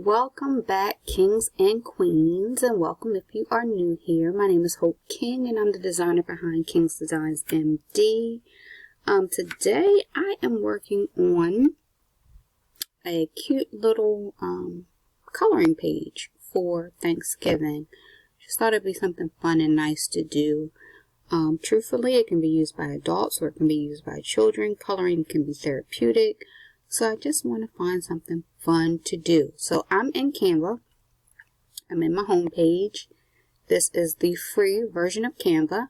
Welcome back, kings and queens, and welcome if you are new here. My name is Hope King, and I'm the designer behind King's Designs MD. Today I am working on a cute little coloring page for Thanksgiving. Just thought it'd be something fun and nice to do. Truthfully, it can be used by adults or it can be used by children. Coloring can be therapeutic. So I just want to find something fun to do. So I'm in Canva. I'm in my home page. This is the free version of Canva.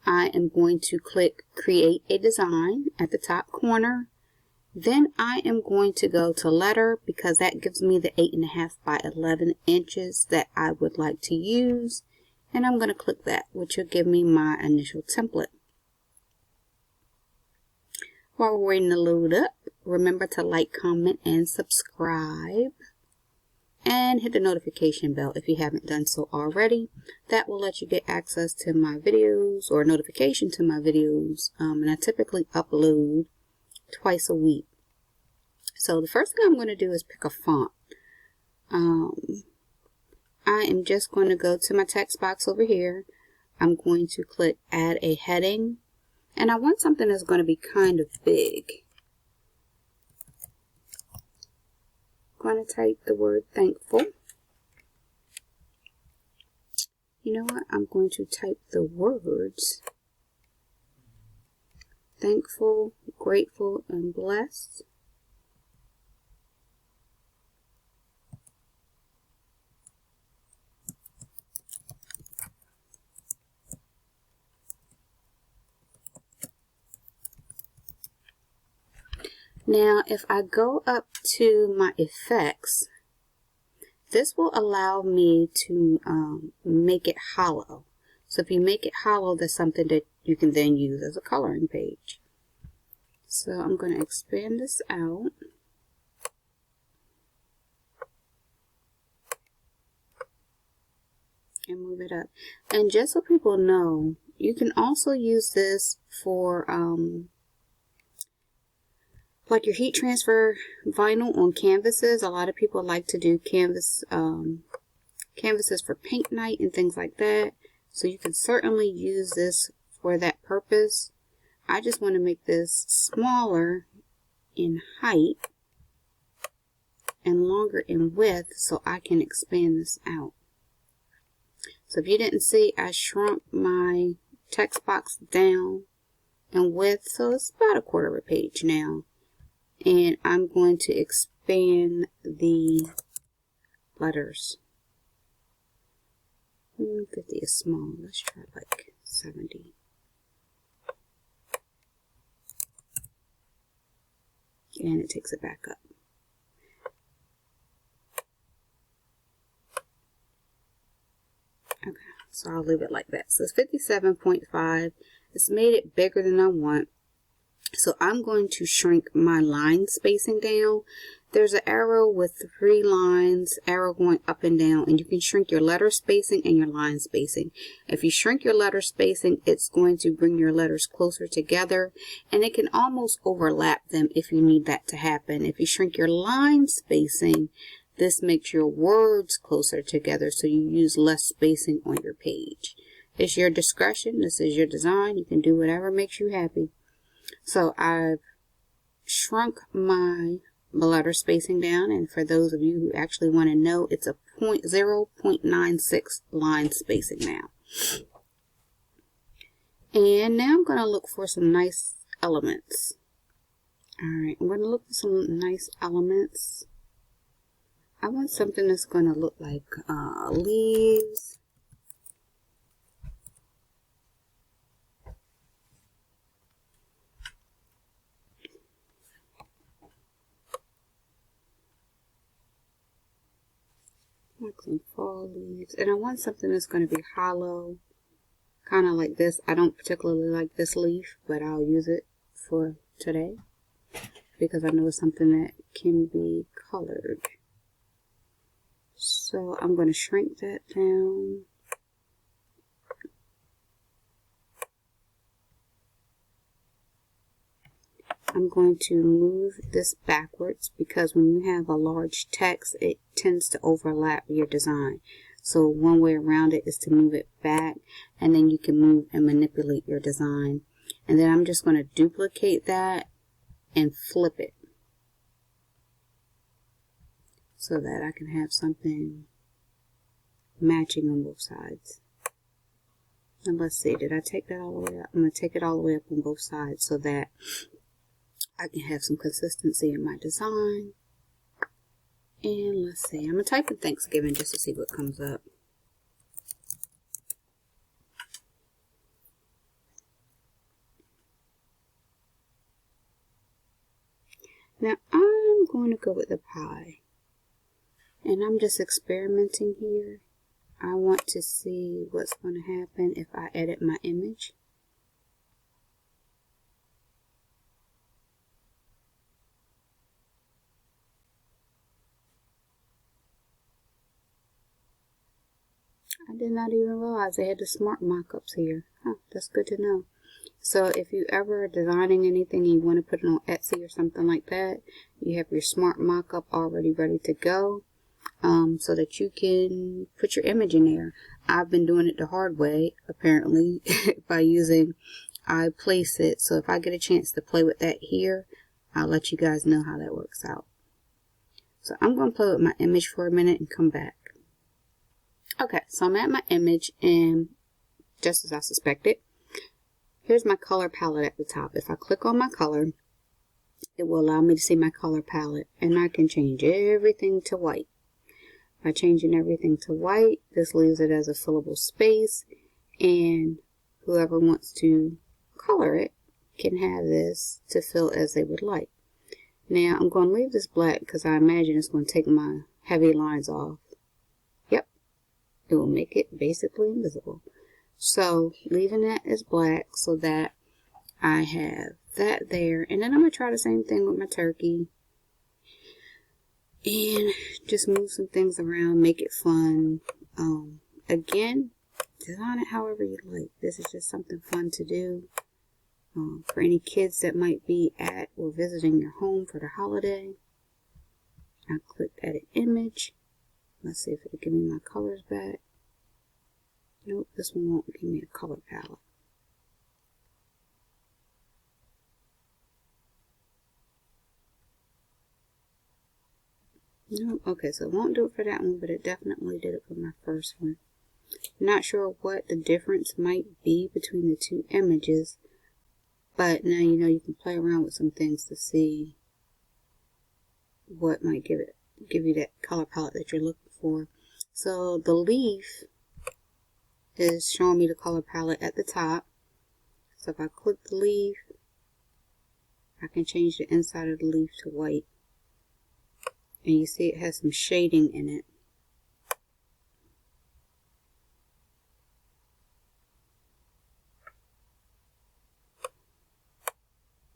I am going to click Create a Design at the top corner. Then I am going to go to Letter because that gives me the 8.5 by 11 inches that I would like to use. And I'm going to click that, which will give me my initial template. While we're waiting to load up, remember to like, comment, and subscribe. And hit the notification bell if you haven't done so already. That will let you get access to my videos or notification to my videos. And I typically upload twice a week. So the first thing I'm going to do is pick a font. I am just going to go to my text box over here. I'm going to click Add a Heading. And I want something that's going to be kind of big. I'm going to type the word thankful. You know what? I'm going to type the words thankful, grateful, and blessed. Now, if I go up to my effects, this will allow me to make it hollow. So if you make it hollow, that's something that you can then use as a coloring page. So I'm going to expand this out. And move it up. And just so people know, you can also use this for like your heat transfer vinyl on canvases. A lot of people like to do canvases for paint night and things like that. So you can certainly use this for that purpose. I just want to make this smaller in height and longer in width so I can expand this out. So if you didn't see, I shrunk my text box down in width, so it's about 1/4 of a page now. And I'm going to expand the letters. 50 is small. Let's try like 70. And it takes it back up. Okay, so I'll leave it like that. So it's 57.5. It's made it bigger than I want. So I'm going to shrink my line spacing down. There's an arrow with 3 lines, arrow going up and down, and you can shrink your letter spacing and your line spacing. If you shrink your letter spacing, it's going to bring your letters closer together, and it can almost overlap them if you need that to happen. If you shrink your line spacing, this makes your words closer together, so you use less spacing on your page. It's your discretion. This is your design. You can do whatever makes you happy. So I've shrunk my letter spacing down, and for those of you who actually want to know, it's a 0.96 line spacing now. And now I'm going to look for some nice elements. Alright, I'm going to look for some nice elements. I want something that's going to look like leaves. Like some fall leaves, and I want something that's going to be hollow, kind of like this. I don't particularly like this leaf, but I'll use it for today because I know it's something that can be colored. So I'm going to shrink that down. I'm going to move this backwards because when you have a large text, it tends to overlap your design. So one way around it is to move it back, and then you can move and manipulate your design. And then I'm just going to duplicate that and flip it so that I can have something matching on both sides. And let's see, did I take that all the way up? I'm going to take it all the way up on both sides so that I can have some consistency in my design. And let's see, I'm going to type in Thanksgiving just to see what comes up. Now I'm going to go with the pie. And I'm just experimenting here. I want to see what's going to happen if I edit my image. I did not even realize they had the smart mockups here. Huh, that's good to know. So if you ever are designing anything and you want to put it on Etsy or something like that, you have your smart mockup already ready to go. So that you can put your image in there. I've been doing it the hard way, apparently, by using iPlaceIt. So if I get a chance to play with that here, I'll let you guys know how that works out. So I'm going to play with my image for a minute and come back. Okay, so I'm at my image, and just as I suspected, here's my color palette at the top. If I click on my color, it will allow me to see my color palette, and I can change everything to white. By changing everything to white, this leaves it as a fillable space, and whoever wants to color it can have this to fill as they would like. Now I'm going to leave this black because I imagine it's going to take my heavy lines off. Yep, it will make it basically invisible. So leaving that as black so that I have that there, and then I'm going to try the same thing with my turkey. And just move some things around, make it fun. Again, design it however you like. This is just something fun to do. For any kids that might be at or visiting your home for the holiday. I'll click Edit Image. Let's see if it'll give me my colors back. Nope, this one won't give me a color palette. No, okay, so it won't do it for that one, but it definitely did it for my first one. Not sure what the difference might be between the two images, but now you know you can play around with some things to see what might give you that color palette that you're looking for. So the leaf is showing me the color palette at the top. So if I click the leaf, I can change the inside of the leaf to white. And you see it has some shading in it.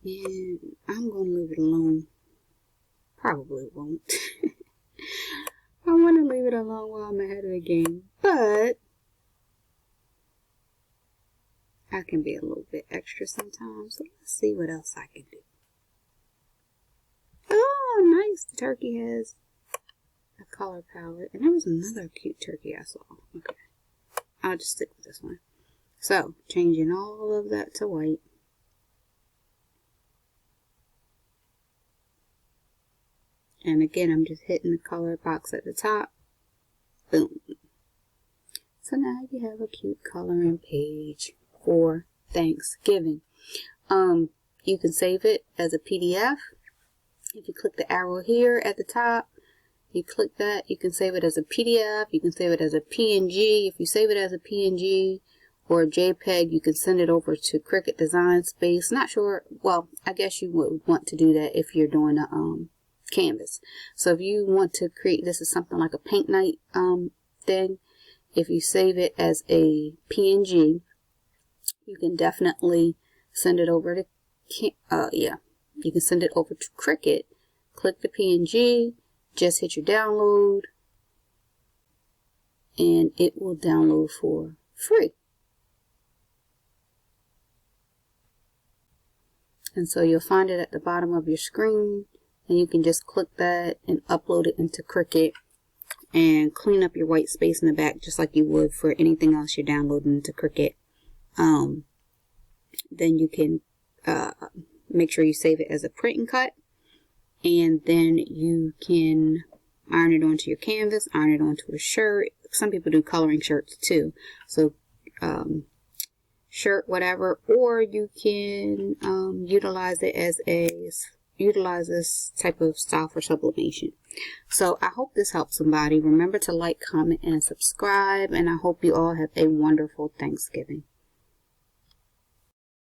And I'm going to leave it alone. Probably won't. I want to leave it alone while I'm ahead of the game. But I can be a little bit extra sometimes. So let's see what else I can do. Oh, nice. The turkey has a color palette. And there was another cute turkey I saw. Okay. I'll just stick with this one. So, changing all of that to white. And again, I'm just hitting the color box at the top. Boom. So now you have a cute coloring page for Thanksgiving. You can save it as a PDF. If you click the arrow here at the top, you click that, you can save it as a PDF, you can save it as a PNG. If you save it as a PNG or a JPEG, you can send it over to Cricut Design Space. Not sure, well, I guess you would want to do that if you're doing a canvas. So if you want to create, this is something like a paint night thing, if you save it as a PNG, you can definitely send it over to, you can send it over to Cricut. Click the PNG, just hit your download, and it will download for free. And so you'll find it at the bottom of your screen, and you can just click that and upload it into Cricut and clean up your white space in the back just like you would for anything else you're downloading into Cricut. Then you can make sure you save it as a print and cut, and then you can iron it onto your canvas, iron it onto a shirt. Some people do coloring shirts too, so shirt, whatever, or you can utilize this type of style for sublimation. So I hope this helps somebody. Remember to like, comment, and subscribe, and I hope you all have a wonderful Thanksgiving.